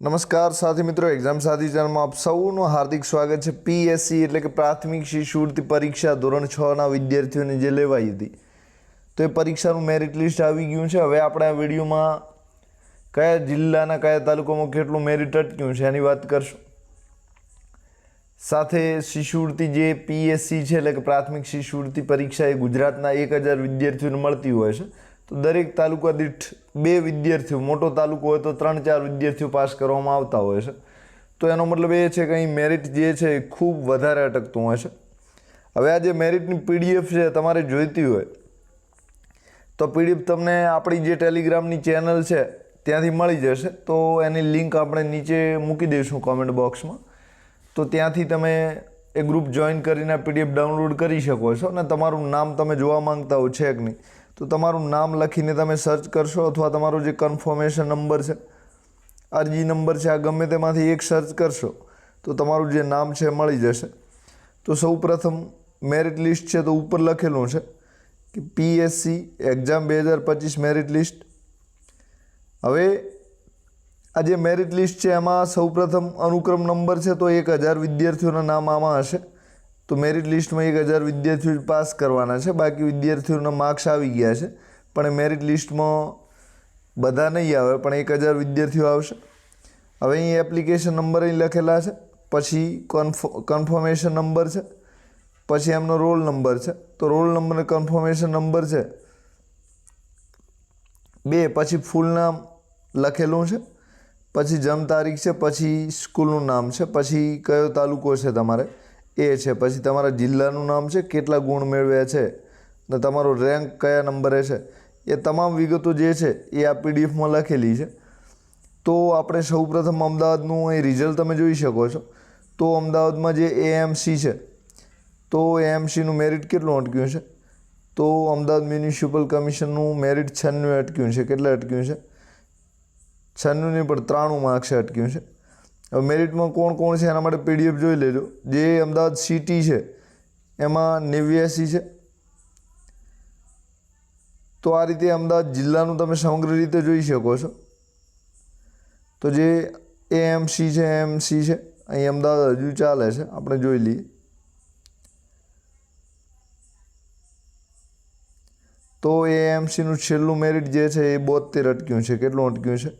નમસ્કાર સાથી મિત્રો, એક્ઝામ સાથી ચેનલમાં આપ સૌનું હાર્દિક સ્વાગત છે। પીએસસી એટલે કે પ્રાથમિક શિષ્યવૃત્તિ પરીક્ષા ધોરણ 6ના વિદ્યાર્થીઓને જે લેવાઈ હતી તો એ પરીક્ષાનું મેરિટ લિસ્ટ આવી ગયું છે। હવે આપણે આ વિડીયોમાં કયા જિલ્લાના કયા તાલુકામાં કેટલું મેરિટ અટક્યું છે એની વાત કરશું। સાથે શિષ્યવૃત્તિ જે પીએસસી છે એટલે કે પ્રાથમિક શિષ્યવૃત્તિ પરીક્ષા એ ગુજરાતના 1000 વિદ્યાર્થીઓને મળતી હોય છે। તો દરેક તાલુકા દીઠ 2 વિદ્યાર્થીઓ, મોટો તાલુકો હોય તો 3-4 વિદ્યાર્થીઓ પાસ કરવામાં આવતા હોય છે। તો એનો મતલબ એ છે કે અહીં મેરિટ જે છે એ ખૂબ વધારે અટકતું હોય છે। હવે આ જે મેરિટની પીડીએફ છે તમારે જોઈતી હોય તો પીડીએફ તમને આપણી જે ટેલિગ્રામની ચેનલ છે ત્યાંથી મળી જશે। તો એની લિંક આપણે નીચે મૂકી દઈશું કોમેન્ટ બોક્સમાં। તો ત્યાંથી તમે એ ગ્રુપ જોઈન કરીને પીડીએફ ડાઉનલોડ કરી શકો છો અને તમારું નામ તમે જોવા માંગતા હો છે કે નહીં તો તમારું નામ લખીને તમે સર્ચ કરશો અથવા તમારો જે કન્ફર્મેશન નંબર છે, અરજી નંબર છે, આ ગમે તેમાંથી એક સર્ચ કરશો તો તમારું જે નામ છે મળી જશે। તો સૌપ્રથમ મેરિટ લિસ્ટ છે તો ઉપર લખેલું છે કે પીએસસી એક્ઝામ 2025 મેરિટ લિસ્ટ। હવે આ જે મેરિટ લિસ્ટ છે એમાં સૌપ્રથમ અનુક્રમ નંબર છે તો 1000 વિદ્યાર્થીઓના નામ આમાં હશે। તો મેરિટ લિસ્ટમાં 1000 વિદ્યાર્થીઓ પાસ કરવાના છે, બાકી વિદ્યાર્થીઓના માર્ક્સ આવી ગયા છે પણ મેરિટ લિસ્ટમાં બધા નહીં આવે પણ 1000 વિદ્યાર્થીઓ આવશે। હવે અહીં એપ્લિકેશન નંબર અહીં લખેલા છે, પછી કન્ફર્મેશન નંબર છે, પછી એમનો રોલ નંબર છે। તો રોલ નંબર અને કન્ફર્મેશન નંબર છે 2, પછી ફૂલ નામ લખેલું છે, પછી જન્મ તારીખ છે, પછી સ્કૂલનું નામ છે, પછી કયો તાલુકો છે તમારે એ છે, પછી તમારા જિલ્લાનું નામ છે, કેટલા ગુણ મેળવ્યા છે અને તમારો રેન્ક કયા નંબરે છે, એ તમામ વિગતો જે છે એ આ પીડીએફમાં લખેલી છે। તો આપણે સૌપ્રથમ અમદાવાદનું અહીં રિઝલ્ટ તમે જોઈ શકો છો। તો અમદાવાદમાં જે એએમસી છે તો એએમસીનું મેરિટ કેટલું અટક્યું છે તો અમદાવાદ મ્યુનિસિપલ કમિશનનું મેરિટ 96 અટક્યું છે। કેટલા અટક્યું છે? 96 નહીં પણ 93 માર્ક્સે અટક્યું છે। હવે મેરિટમાં કોણ કોણ છે એના માટે પીડીએફ જોઈ લેજો। જે અમદાવાદ સિટી છે એમાં 89 છે। તો આ રીતે અમદાવાદ જિલ્લાનું તમે સમગ્ર રીતે જોઈ શકો છો। તો જે એએમસી છે, એએમસી છે, અહીં અમદાવાદ હજુ ચાલે છે, આપણે જોઈ લઈએ। તો એએમસીનું છેલ્લું મેરિટ જે છે એ 72 અટક્યું છે। કેટલું અટક્યું છે?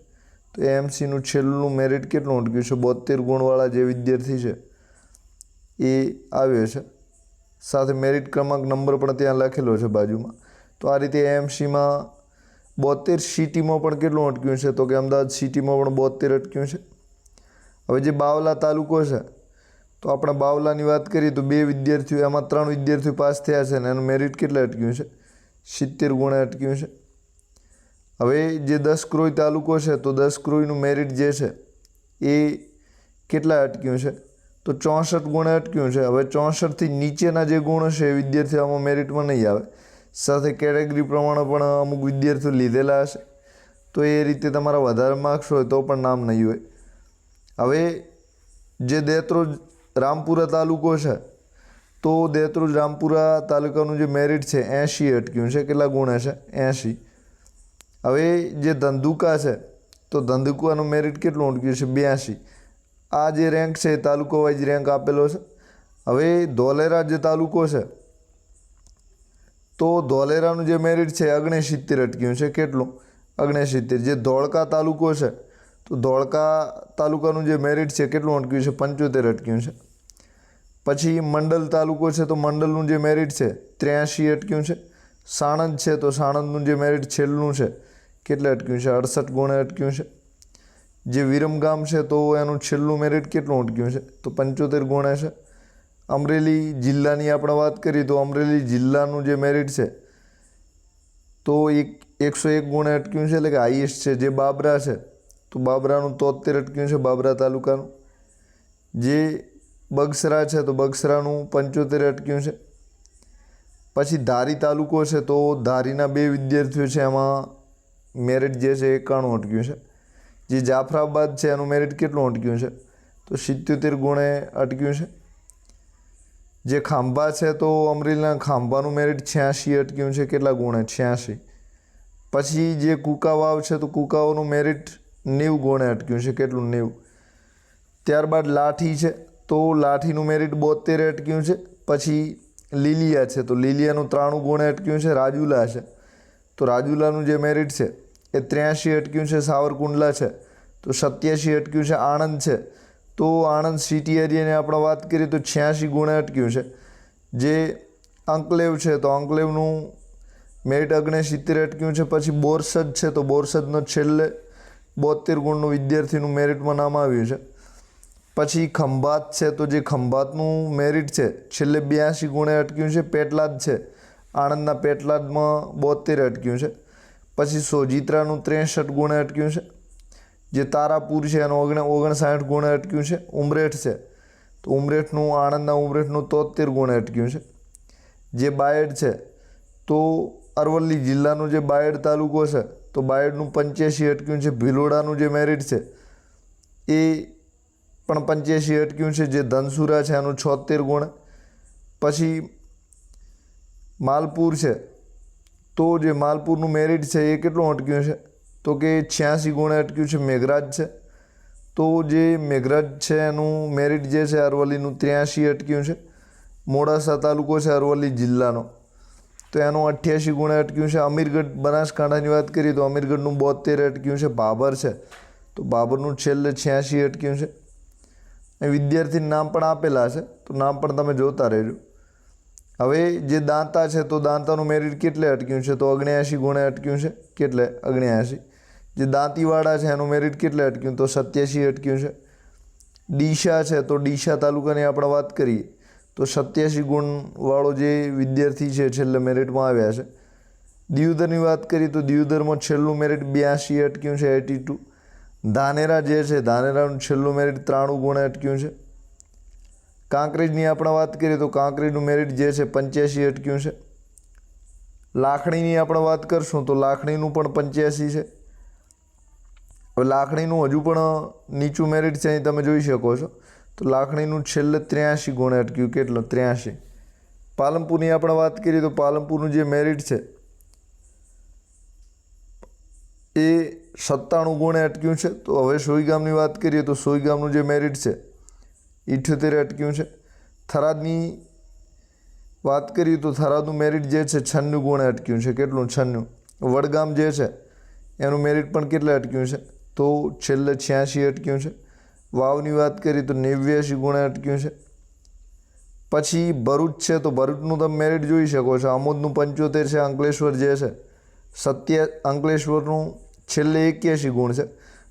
તો એએમસીનું છેલ્લું મેરિટ કેટલું અટક્યું છે? 72 ગુણવાળા જે વિદ્યાર્થી છે એ આવ્યો છે। સાથે મેરિટ ક્રમાંક નંબર પણ ત્યાં લખેલો છે બાજુમાં। તો આ રીતે એએમસીમાં 72, સિટીમાં પણ કેટલું અટક્યું છે તો કે અમદાવાદ સિટીમાં પણ 72 અટક્યું છે। હવે જે બાવલા તાલુકો છે તો આપણે બાવલાની વાત કરીએ તો 2 વિદ્યાર્થીઓ, એમાં 3 વિદ્યાર્થીઓ પાસ થયા છે અને એનું મેરિટ કેટલા અટક્યું છે? 70 ગુણે અટક્યું છે। હવે જે 10 ક્રોઈ તાલુકો છે તો 10 ક્રોઈનું મેરિટ જે છે એ કેટલા અટક્યું છે તો 64 ગુણે અટક્યું છે। હવે 64થી નીચેના જે ગુણ હશે એ વિદ્યાર્થીઓ આમાં મેરિટમાં નહીં આવે। સાથે કેટેગરી પ્રમાણે પણ અમુક વિદ્યાર્થીઓ લીધેલા હશે તો એ રીતે તમારા વધારે માર્ક્સ હોય તો પણ નામ નહીં હોય। હવે જે દેત્રોજ રામપુરા તાલુકો છે તો દેત્રોજ રામપુરા તાલુકાનું જે મેરિટ છે 80 અટક્યું છે। કેટલા ગુણ છે? 80। હવે જે ધંધુકા છે તો ધંધુકાનું મેરિટ કેટલું અટક્યું છે? 82। આ જે રેન્ક છે એ તાલુકો વાઇઝ રેન્ક આપેલો છે। હવે ધોલેરા જે તાલુકો છે તો ધોલેરાનું જે મેરિટ છે 69 અટક્યું છે। કેટલું? 69। જે ધોળકા તાલુકો છે તો ધોળકા તાલુકાનું જે મેરિટ છે કેટલું અટક્યું છે? 75 અટક્યું છે। પછી મંડલ તાલુકો છે તો મંડલનું જે મેરિટ છે 83 અટક્યું છે। સાણંદ છે તો સાણંદનું જે મેરિટ છેલ્લું છે કેટલે અટક્યું છે? 68 ગુણે અટક્યું છે। જે વિરમગામ છે તો એનું છેલ્લું મેરિટ કેટલું અટક્યું છે તો 75 ગુણે છે। અમરેલી જિલ્લાની આપણે વાત કરીએ તો અમરેલી જિલ્લાનું જે મેરિટ છે તો 101 ગુણે અટક્યું છે, એટલે કે હાઈએસ્ટ છે। જે બાબરા છે તો બાબરાનું 73 અટક્યું છે, બાબરા તાલુકાનું। જે બગસરા છે તો બગસરાનું 75 અટક્યું છે। પછી ધારી તાલુકો છે તો ધારીના 2 વિદ્યાર્થીઓ છે એમાં મેરિટ જે છે 91 અટક્યું છે। જે જાફરાબાદ છે એનું મેરિટ કેટલું અટક્યું છે તો 77 ગુણે અટક્યું છે। જે ખાંભા છે તો અમરેલીના ખાંભાનું મેરિટ 86 અટક્યું છે। કેટલા ગુણે? 86। પછી જે કુકાવાવ છે તો કુકાવાનું મેરિટ 90 ગુણે અટક્યું છે, કેટલું 90। ત્યારબાદ લાઠી છે તો લાઠીનું મેરિટ 72 અટક્યું છે। પછી લીલિયા છે તો લીલિયાનું 93 ગુણે અટક્યું છે। રાજુલા છે તો રાજુલાનું જે મેરિટ છે એ 83 અટક્યું છે। સાવરકુંડલા છે તો 87 અટક્યું છે। આણંદ છે તો આણંદ સિટી એરિયાની આપણે વાત કરીએ તો 86 ગુણે અટક્યું છે। જે અંકલેવ છે તો અંકલેવનું મેરિટ 69 અટક્યું છે। પછી બોરસદ છે તો બોરસદનો છેલ્લે 72 ગુણનું વિદ્યાર્થીનું મેરિટમાં નામ આવ્યું છે। પછી ખંભાત છે તો જે ખંભાતનું મેરિટ છે છેલ્લે 82 ગુણે અટક્યું છે। પેટલાદ છે આણંદના પેટલાદમાં 72 અટક્યું છે। પછી સોજિત્રાનું 63 ગુણે અટક્યું છે। જે તારાપુર છે એનું 59 ગુણે અટક્યું છે। ઉમરેઠ છે તો ઉમરેઠનું આણંદના ઉમરેઠનું 73 ગુણે અટક્યું છે। જે બાયડ છે તો અરવલ્લી જિલ્લાનું જે બાયડ તાલુકો છે તો બાયડનું 85 અટક્યું છે। ભિલોડાનું જે મેરિટ છે એ પણ 85 અટક્યું છે। જે ધનસુરા છે એનું 76 ગુણ। પછી માલપુર છે તો જે માલપુરનું મેરિટ છે એ કેટલું અટક્યું છે તો કે 86 ગુણે અટક્યું છે। મેઘરાજ છે તો જે મેઘરાજ છે એનું મેરિટ જે છે અરવલ્લીનું 83 અટક્યું છે। મોડાસા તાલુકો છે અરવલ્લી જિલ્લાનો તો એનું 88 ગુણે અટક્યું છે। અમીરગઢ બનાસકાંઠાની વાત કરીએ તો અમીરગઢનું 72 અટક્યું છે। ભાભર છે તો ભાભરનું છેલ્લે 86 અટક્યું છે। વિદ્યાર્થીના નામ પણ આપેલા છે તો નામ પણ તમે જોતા રહેજો। હવે જે દાંતા છે તો દાંતાનું મેરિટ કેટલે અટક્યું છે તો 79 ગુણે અટક્યું છે। કેટલે 79। જે દાંતીવાડા છે એનું મેરિટ કેટલે અટક્યું તો 87 અટક્યું છે। ડીસા છે તો ડીસા તાલુકાની આપણે વાત કરીએ તો 87 ગુણવાળો જે વિદ્યાર્થી છે છેલ્લે મેરિટમાં આવ્યા છે। દિયોદરની વાત કરીએ તો દિયોદરમાં છેલ્લું મેરિટ 82 અટક્યું છે 82। ધાનેરા જે છે ધાનેરાનું છેલ્લું મેરિટ 93 ગુણે અટક્યું છે। કાંકરેજની આપણે વાત કરીએ તો કાંકરેજનું મેરિટ જે છે 85 અટક્યું છે। લાખણીની આપણે વાત કરશું તો લાખણીનું પણ 85 છે। હવે લાખણીનું હજુ પણ નીચું મેરિટ છે અહીં તમે જોઈ શકો છો તો લાખણીનું છેલ્લે 83 ગુણે અટક્યું, કેટલું 83। પાલનપુરની આપણે વાત કરીએ તો પાલનપુરનું જે મેરિટ છે એ 97 ગુણે અટક્યું છે। તો હવે સોઈગામની વાત કરીએ તો સોઈગામનું જે મેરિટ છે 78 અટક્યું છે। થરાદની વાત કરીએ તો થરાદનું મેરિટ જે છે 96 ગુણે અટક્યું છે, કેટલું 96। વડગામ જે છે એનું મેરિટ પણ કેટલે અટક્યું છે તો છેલ્લે 86 અટક્યું છે। વાવની વાત કરીએ તો 89 ગુણે અટક્યું છે। પછી ભરૂચ છે તો ભરૂચનું તમે મેરિટ જોઈ શકો છો, આમોદનું 75 છે। અંકલેશ્વર જે છે અંકલેશ્વરનું છેલ્લે 81 ગુણ છે।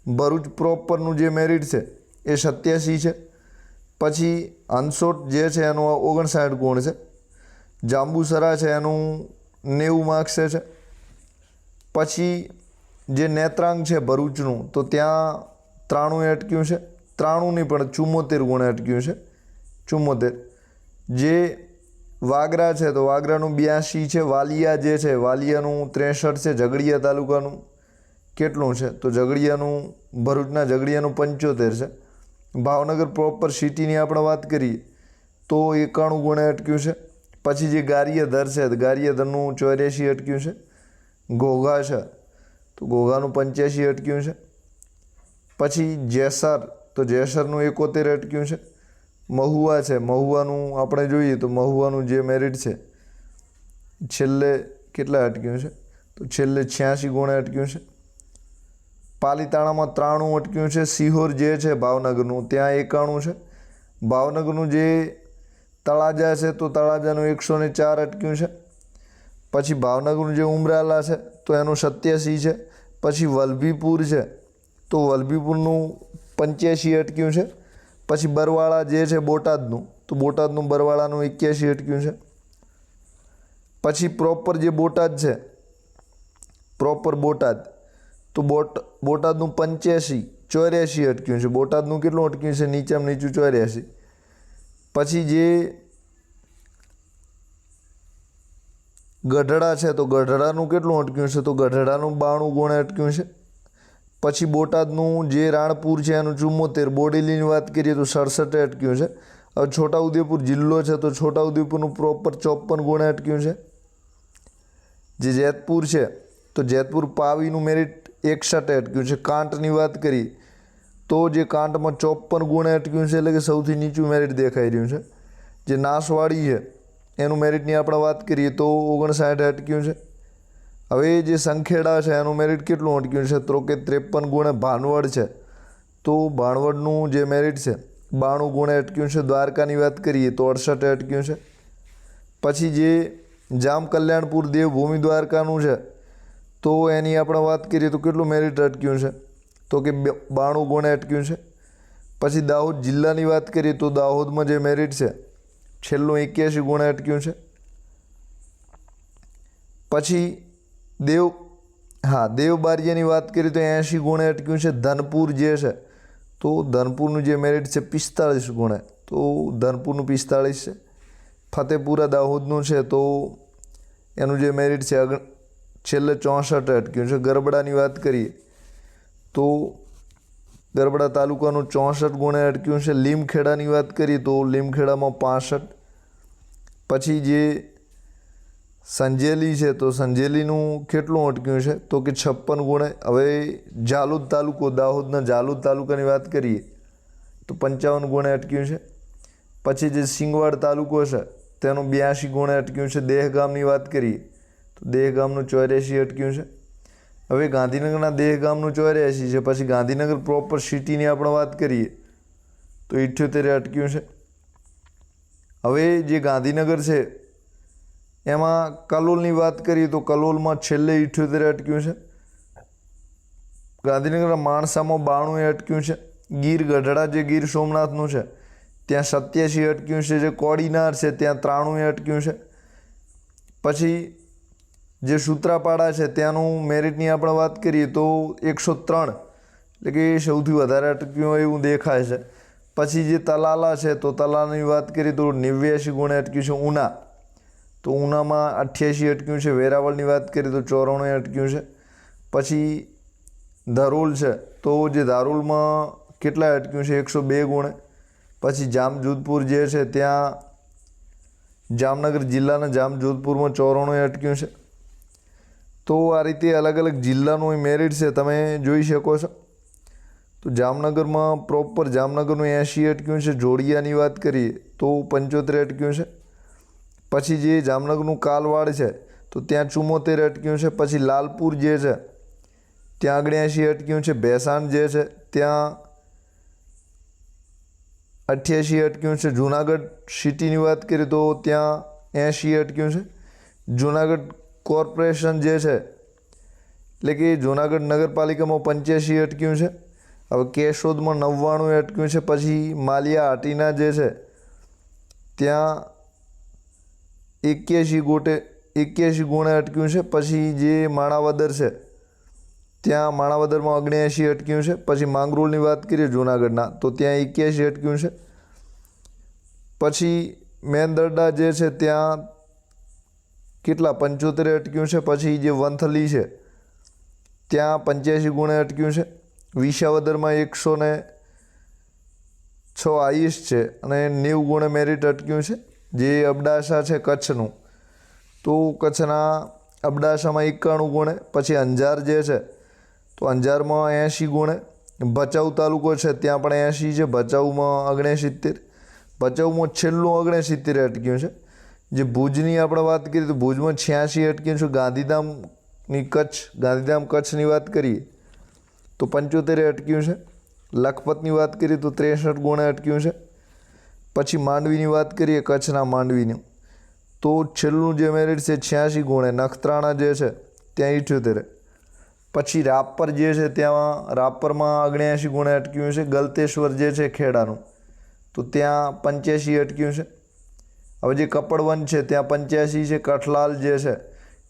ભરૂચ પ્રોપરનું જે મેરિટ છે એ 87 છે। પછી હંસોટ જે છે એનું 59 ગુણ છે। જાંબુસરા છે એનું 90 માર્ક્સ છે। પછી જે નેત્રાંગ છે ભરૂચનું તો ત્યાં 93 અટક્યું છે, 93 નહીં પણ 74 ગુણે અટક્યું છે, 74। જે વાગરા છે તો વાગરાનું 82 છે। વાલિયા જે છે વાલિયાનું 63 છે। ઝઘડિયા તાલુકાનું કેટલું છે તો ઝઘડિયાનું ભરૂચના ઝઘડિયાનું 75 છે। ભાવનગર પ્રોપર સિટીની આપણે વાત કરીએ તો 91 ગુણે અટક્યું છે। પછી જે ગારિયાધર છે તો ગારિયાધરનું 84 અટક્યું છે। ઘોઘા છે તો ઘોઘાનું 85 અટક્યું છે। પછી જેસર તો જેસરનું 71 અટક્યું છે। મહુવા છે મહુવાનું આપણે જોઈએ તો મહુવાનું જે મેરિટ છે છેલ્લે કેટલા અટક્યું છે તો છેલ્લે 86 ગુણે અટક્યું છે। પાલીતાણામાં 93 અટક્યું છે। સિહોર જે છે ભાવનગરનું ત્યાં 91 છે। ભાવનગરનું જે તળાજા છે તો તળાજાનું 104 અટક્યું છે। પછી ભાવનગરનું જે ઉમરાલા છે તો એનું 87 છે। પછી વલભીપુર છે તો વલભીપુરનું 85 અટક્યું છે। પછી બરવાળા જે છે બોટાદનું તો બોટાદનું બરવાળાનું 81 અટક્યું છે। પછી પ્રોપર જે બોટાદ છે પ્રોપર બોટાદ તો બોટાદનું 84 અટક્યું છે। બોટાદનું કેટલું અટક્યું છે નીચામાં નીચું 84। પછી જે ગઢડા છે તો ગઢડાનું કેટલું અટક્યું છે તો ગઢડાનું 92 ગુણે અટક્યું છે। પછી બોટાદનું જે રાણપુર છે એનું 74। બોડેલીની વાત કરીએ તો 67 અટક્યું છે। હવે છોટાઉદેપુર જિલ્લો છે તો છોટાઉદેપુરનું પ્રોપર 54 ગુણે અટક્યું છે। જે જેતપુર છે તો જેતપુર પાવીનું મેરિટ 61 અટક્યું છે. કાંટની વાત કરીએ તો જે કાંટમાં 54 ગુણે અટક્યું છે, એટલે કે સૌથી નીચું મેરિટ દેખાઈ રહ્યું છે. જે નાશવાળી છે એનું મેરિટની આપણે વાત કરીએ તો 59 અટક્યું છે. હવે જે સંખેડા છે એનું મેરિટ કેટલું અટક્યું છે તો કે 53 ગુણે. ભાનવડ છે તો ભાણવડનું જે મેરિટ છે 92 ગુણે અટક્યું છે. દ્વારકાની વાત કરીએ તો 68 અટક્યું છે. પછી જે જામ કલ્યાણપુર દેવભૂમિ દ્વારકાનું છે તો એની આપણે વાત કરીએ તો કેટલું મેરિટ અટક્યું છે તો કે 92 ગુણે અટક્યું છે. પછી દાહોદ જિલ્લાની વાત કરીએ તો દાહોદમાં જે મેરિટ છે છેલ્લું 81 ગુણે અટક્યું છે. પછી દેવ બારિયાની વાત કરીએ તો 80 ગુણે અટક્યું છે. ધનપુર જે છે તો ધનપુરનું જે મેરિટ છે 45 ગુણે, તો ધનપુરનું 45 છે. ફતેપુરા દાહોદનું છે તો એનું જે મેરિટ છે છેલ્લે 64 અટક્યું છે. ગરબડાની વાત કરીએ તો ગરબડા તાલુકાનું 64 ગુણે અટક્યું છે. લીમખેડાની વાત કરીએ તો લીમખેડામાં 65. પછી જે સંજેલી છે તો સંજેલીનું કેટલું અટક્યું છે તો કે 56 ગુણે. હવે ઝાલોદ તાલુકો, દાહોદના ઝાલોદ તાલુકાની વાત કરીએ તો 55 ગુણે અટક્યું છે. પછી જે સિંગવડ તાલુકો છે તેનું 82 ગુણે અટક્યું છે. દહેગામની વાત કરીએ તો દહેગામનું 84 અટક્યું છે. હવે ગાંધીનગરના દહેગામનું 84 છે. પછી ગાંધીનગર પ્રોપર સિટીની આપણે વાત કરીએ તો 78 અટક્યું છે. હવે જે ગાંધીનગર છે એમાં કલોલની વાત કરીએ તો કલોલમાં છેલ્લે 78 અટક્યું છે. ગાંધીનગરના માણસામાં 92 અટક્યું છે. ગીર ગઢડા જે ગીર સોમનાથનું છે ત્યાં 87 અટક્યું છે. જે કોડીનાર છે ત્યાં 93 અટક્યું છે. પછી જે સૂત્રાપાડા છે ત્યાંનું મેરિટની આપણે વાત કરીએ તો 103, એટલે કે સૌથી વધારે અટક્યું હોય એવું દેખાય છે. પછી જે તલાલા છે તો તલાલાની વાત કરીએ તો 89 ગુણે અટક્યું છે. ઉના તો ઉનામાં 88 અટક્યું છે. વેરાવળની વાત કરીએ તો 94 અટક્યું છે. પછી ધરોલ છે તો જે ધારોલમાં કેટલા અટક્યું છે 102 ગુણે. પછી જામજોધપુર જે છે ત્યાં જામનગર જિલ્લાના જામજોધપુરમાં 94 અટક્યું છે. તો આ રીતે અલગ અલગ જિલ્લાનું મેરિટ છે તમે જોઈ શકો છો. તો જામનગરમાં પ્રોપર જામનગરનું 80 અટક્યું છે. જોડિયાની વાત કરીએ તો 75 અટક્યું છે. પછી જે જામનગરનું કાલવાડ છે તો ત્યાં 74 અટક્યું છે. પછી લાલપુર જે છે ત્યાં 79 અટક્યું છે. ભેસાણ જે છે ત્યાં 88 અટક્યું છે. જુનાગઢ સિટીની વાત કરીએ તો ત્યાં 80 અટક્યું છે. જુનાગઢ કોર્પોરેશન જે છે એટલે કે જુનાગઢ નગરપાલિકામાં 85 અટક્યું છે. હવે કેશોદમાં 99 અટક્યું છે. પછી માલિયા હાટીના જે છે ત્યાં 81 ગુણે અટક્યું છે. પછી જે માણાવદર છે ત્યાં માણાવદરમાં 79 અટક્યું છે. પછી માંગરોળની વાત કરીએ જુનાગઢના તો ત્યાં 81 અટક્યું છે. પછી મેંદરડા જે છે ત્યાં કેટલા 75 અટક્યું છે. પછી જે વંથલી છે ત્યાં 85 ગુણે અટક્યું છે. વિસાવદરમાં 106 હાઈએસ્ટ છે અને 90 ગુણે મેરિટ અટક્યું છે. જે અબડાસા છે કચ્છનું તો કચ્છના અબડાસામાં 91 ગુણે. પછી અંજાર જે છે તો અંજારમાં 80 ગુણે. ભચાઉ તાલુકો છે ત્યાં પણ 80 છે. ભચાઉમાં 69. ભચાઉમાં છેલ્લું 69 અટક્યું છે. જે ભુજની આપણે વાત કરીએ તો ભુજમાં 86 અટક્યું છે. ગાંધીધામ કચ્છની વાત કરીએ તો 75 અટક્યું છે. લખપતની વાત કરીએ તો 63 ગુણે અટક્યું છે. પછી માંડવીની વાત કરીએ કચ્છના માંડવીનું તો છેલ્લું જે મેરિટ છે 86 ગુણે. નખત્રાણા જે છે ત્યાં 78. પછી રાપર જે છે ત્યાં રાપરમાં 79 ગુણે અટક્યું છે. ગલતેશ્વર જે છે ખેડાનું તો ત્યાં 85 અટક્યું છે. હવે જે કપડવન છે ત્યાં 85 છે. કઠલાલ જે છે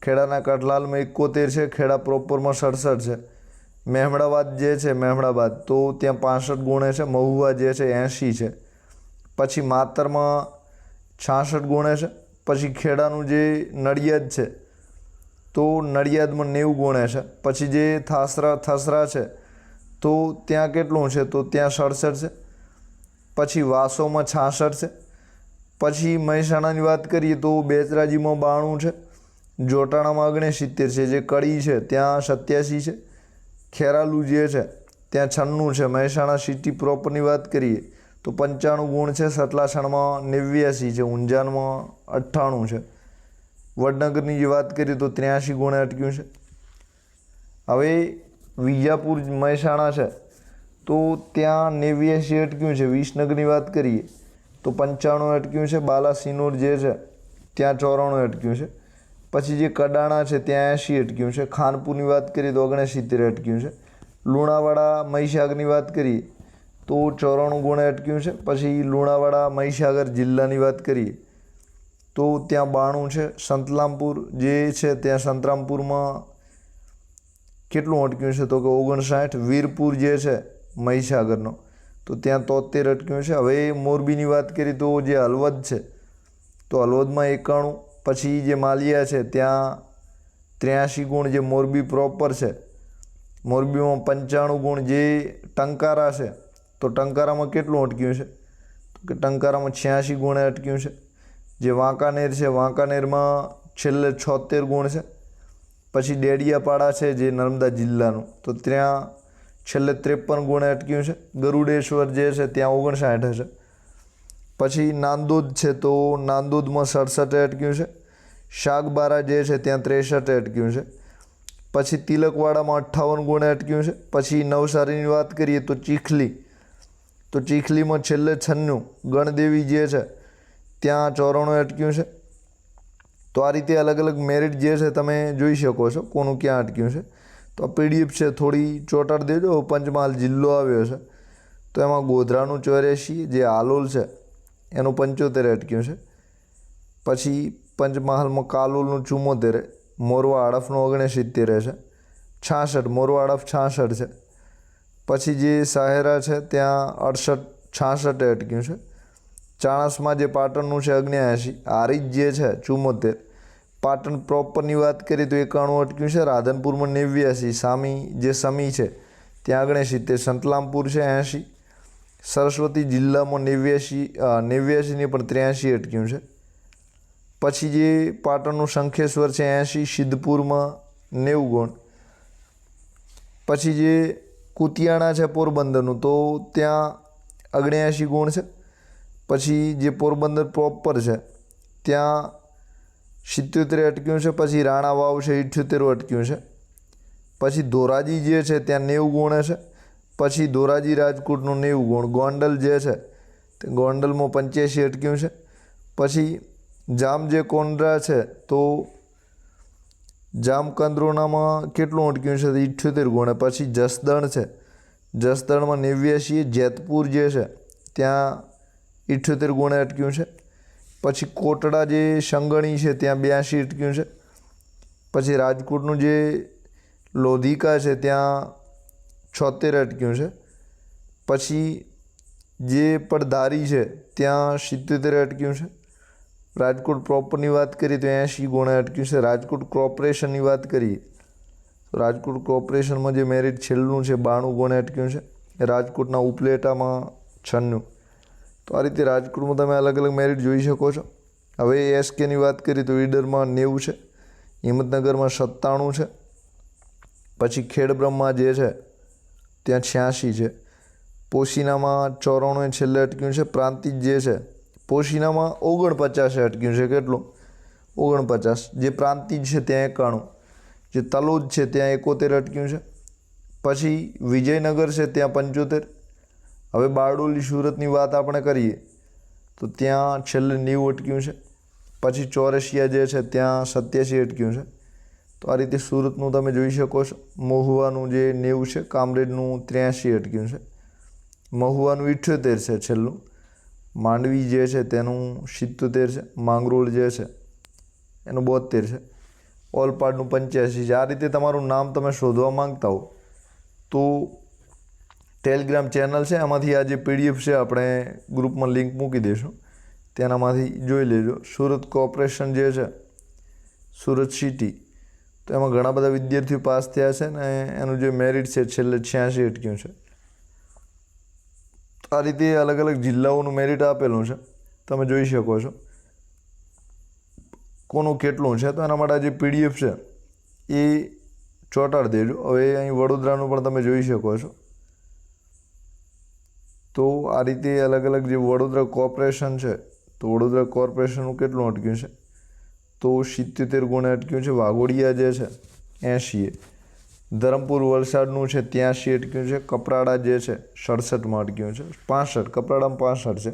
ખેડાના કઠલાલમાં 71 છે. ખેડા પ્રોપરમાં 67 છે. મહેમદાવાદ જે છે મહેમદાવાદ તો ત્યાં 65 ગુણે છે. મહુવા જે છે 80 છે. પછી માતરમાં 66 ગુણે છે. પછી ખેડાનું જે નડિયાદ છે તો નડિયાદમાં 90 ગુણે છે. પછી જે થસરા છે તો ત્યાં કેટલું છે તો ત્યાં 67 છે. પછી વાસોમાં 66 છે. પછી મહેસાણાની વાત કરીએ તો બેચરાજીમાં 92 છે. જોટાણામાં 69 છે. જે કડી છે ત્યાં 87 છે. ખેરાલુ જે છે ત્યાં 96 છે। મહેસાણા સિટી પ્રોપરની વાત કરીએ તો 95 ગુણ છે। સતલાસણમાં 89 છે। ઊંઝામાં 98 છે। વડનગરની જે વાત કરીએ તો 83 ગુણે અટક્યું છે। હવે વિજાપુર મહેસાણા છે તો ત્યાં 89 અટક્યું છે। વિસનગરની વાત કરીએ તો 95 અટક્યું છે। બાલાસિનોર જે છે ત્યાં 94 અટક્યું છે। પછી જે કડાણા છે ત્યાં 80 અટક્યું છે। ખાનપુરની વાત કરીએ તો 69 અટક્યું છે। લુણાવાડા મહીસાગરની વાત કરીએ તો 94 ગુણે અટક્યું છે। પછી લુણાવાડા મહીસાગર જિલ્લાની વાત કરીએ તો ત્યાં 92 છે। સંતરામપુર જે છે ત્યાં સંતરામપુરમાં કેટલું અટક્યું છે તો કે 59। વીરપુર જે છે મહીસાગરનો તો ત્યાં 73 અટક્યું છે। હવે મોરબીની વાત કરીએ તો જે હળવદ છે તો હળવદમાં 91। પછી જે માલિયા છે ત્યાં 83 ગુણ જે મોરબી પ્રોપર છે। મોરબીમાં 95 ગુણ। જે ટંકારા છે તો ટંકારામાં કેટલું અટક્યું છે તો કે ટંકારામાં 86 ગુણે અટક્યું છે। જે વાંકાનેર છે વાંકાનેરમાં છેલ્લે 76 ગુણ છે। પછી ડેડિયાપાડા છે જે નર્મદા જિલ્લાનું તો ત્યાં છેલ્લે 53 ગુણે અટક્યું છે। ગરુડેશ્વર જે છે ત્યાં 59 છે। પછી નાંદોદ છે તો નાંદોદમાં 67 અટક્યું છે। શાકબારા જે છે ત્યાં 63 અટક્યું છે। પછી તિલકવાડામાં 58 ગુણે અટક્યું છે। પછી નવસારીની વાત કરીએ તો ચીખલીમાં છેલ્લે 96। ગણદેવી જે છે ત્યાં 94 અટક્યું છે। તો આ રીતે અલગ અલગ મેરિટ જે છે તમે જોઈ શકો છો કોનું ક્યાં અટક્યું છે। તો આ PDF છે થોડી ચોંટાડી દેજો। પંચમહાલ જિલ્લો આવ્યો છે તો એમાં ગોધરાનું 84, જે હાલોલ છે એનું 75 અટક્યું છે। પછી પંચમહાલમાં કાલોલનું 74, મોરવા હડફનું 69 છે। 66 મોરવા હડફ 66 છે। પછી જે સાહેરા છે ત્યાં 68 અટક્યું છે। ચાણસમાં જે પાટણનું છે 79, હારીજ જે છે 74। પાટણ પ્રોપરની વાત કરીએ તો 91 અટક્યું છે। રાધનપુરમાં 89, સામી જે સમી છે ત્યાં 69। સંતલામપુર છે 80। સરસ્વતી જિલ્લામાં 89 ની પણ 83 અટક્યું છે। પછી જે પાટણનું શંખેશ્વર છે 80, સિદ્ધપુરમાં 90 ગુણ। પછી જે કુતિયાણા છે પોરબંદરનું તો ત્યાં 79 ગુણ છે। પછી જે પોરબંદર પ્રોપર છે ત્યાં 77 અટક્યું છે। પછી રાણા વાવ છે 78 અટક્યું છે। પછી ધોરાજી જે છે ત્યાં 90 ગુણે છે। પછી ધોરાજી રાજકોટનું 90 ગુણ। ગોંડલ જે છે તે ગોંડલમાં 85 અટક્યું છે। પછી જામ જે કોંડરા છે તો જામકંદ્રોનામાં કેટલું અટક્યું છે 78 ગુણે। પછી જસદણ છે, જસદણમાં 89। જેતપુર જે છે ત્યાં 78 ગુણે અટક્યું છે। પછી કોટડા જે શંગણી છે ત્યાં 82 અટક્યું છે। પછી રાજકોટનું જે લોધિકા છે ત્યાં 76 અટક્યું છે। પછી જે પડધારી છે ત્યાં 77 અટક્યું છે। રાજકોટ પ્રોપરની વાત કરીએ તો 80 ગુણે અટક્યું છે। રાજકોટ કોર્પોરેશનની વાત કરીએ તો રાજકોટ કોર્પોરેશનમાં જે મેરિટ છેલ્લું છે 92 ગુણે અટક્યું છે। રાજકોટના ઉપલેટામાં 96। તો આ રીતે રાજકોટમાં તમે અલગ અલગ મેરિટ જોઈ શકો છો। હવે SKની વાત કરીએ તો ઈડરમાં 90 છે। હિંમતનગરમાં 97 છે। પછી ખેડબ્રહ્મા જે છે ત્યાં 86 છે। પોશીનામાં 94 છેલ્લે અટક્યું છે। પ્રાંતિજ જે છે પોશીનામાં 49 અટક્યું છે। કેટલું 49। જે પ્રાંતિજ છે ત્યાં 91। જે તલોદ છે ત્યાં 71 અટક્યું છે। પછી વિજયનગર છે ત્યાં 75। હવે બારડોલી સુરતની વાત આપણે કરીએ તો ત્યાં છેલ્લે 90 અટક્યું છે। પછી ચોરસિયા જે છે ત્યાં 87 અટક્યું છે। તો આ રીતે સુરતનું તમે જોઈ શકો છો। મહુવાનું જે 90 છે, કામરેજનું 83 અટક્યું છે। મહુવાનું 78 છે છેલ્લું। માંડવી જે છે તેનું 77 છે। માંગરોળ જે છે એનું 72 છે। ઓલપાડનું 85 છે। આ રીતે તમારું નામ તમે શોધવા માંગતા હો તો ટેલિગ્રામ ચેનલ છે એમાંથી આ જે PDF છે આપણે ગ્રુપમાં લિંક મૂકી દઈશું, તેનામાંથી જોઈ લેજો। સુરત કોર્પોરેશન જે છે, સુરત સિટી, તો એમાં ઘણા બધા વિદ્યાર્થીઓ પાસ થયા છે ને એનું જે મેરિટ છે છેલ્લે 86 અટક્યું છે। આ રીતે અલગ અલગ જિલ્લાઓનું મેરિટ આપેલું છે, તમે જોઈ શકો છો કોનું કેટલું છે। તો એના માટે આ જે PDF છે એ ચોંટાડી દેજો. હવે અહીં વડોદરાનું પણ તમે જોઈ શકો છો. તો આ રીતે અલગ અલગ જે વડોદરા કોર્પોરેશન છે તો વડોદરા કોર્પોરેશનનું કેટલું અટક્યું છે તો 77 ગુણે અટક્યું છે. વાઘોડિયા જે છે 80એ, ધરમપુર વલસાડનું છે 83 અટક્યું છે. કપરાડા જે છે 67માં અટક્યું છે. 65 કપરાડામાં 65 છે.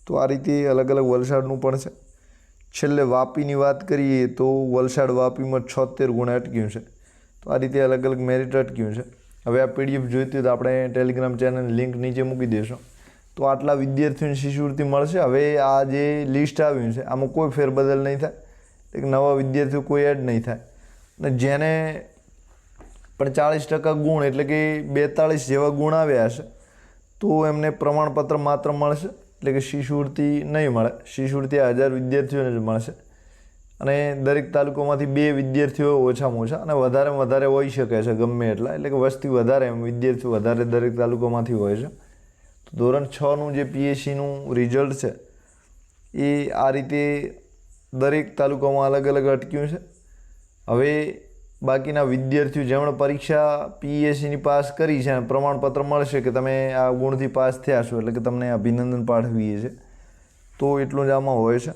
તો આ રીતે અલગ અલગ વલસાડનું પણ છે. છેલ્લે વાપીની વાત કરીએ તો વલસાડ વાપીમાં 76 ગુણે અટક્યું છે. તો આ રીતે અલગ અલગ મેરિટ અટક્યું છે. હવે આ પીડીએફ જોઈતી હોય તો આપણે ટેલિગ્રામ ચેનલની લિંક નીચે મૂકી દઈશું. તો આટલા વિદ્યાર્થીઓને શિષ્યવૃત્તિ મળશે. હવે આ જે લિસ્ટ આવ્યું છે આમાં કોઈ ફેરબદલ નહીં થાય, એક નવા વિદ્યાર્થીઓ કોઈ એડ નહીં થાય. અને જેને પણ 40% ગુણ એટલે કે 42 જેવા ગુણ આવ્યા હશે તો એમને પ્રમાણપત્ર માત્ર મળશે, એટલે કે શિષ્યવૃત્તિ નહીં મળે. શિષ્યવૃત્તિ 1000 વિદ્યાર્થીઓને જ મળશે અને દરેક તાલુકામાંથી 2 વિદ્યાર્થીઓ ઓછામાં ઓછા અને વધારેમાં વધારે હોઈ શકે છે ગમે એટલા, એટલે કે વસ્તી વધારે એમ વિદ્યાર્થીઓ વધારે દરેક તાલુકામાંથી હોય છે. તો ધોરણ 6નું જે પીએસસીનું રિઝલ્ટ છે એ આ રીતે દરેક તાલુકામાં અલગ અલગ અટક્યું છે. હવે બાકીના વિદ્યાર્થીઓ જેમણે પરીક્ષા પીએસસીની પાસ કરી છે અને પ્રમાણપત્ર મળશે કે તમે આ ગુણથી પાસ થયા છો એટલે કે તમને અભિનંદન પાઠવીએ છીએ, તો એટલું જ આમાં હોય છે.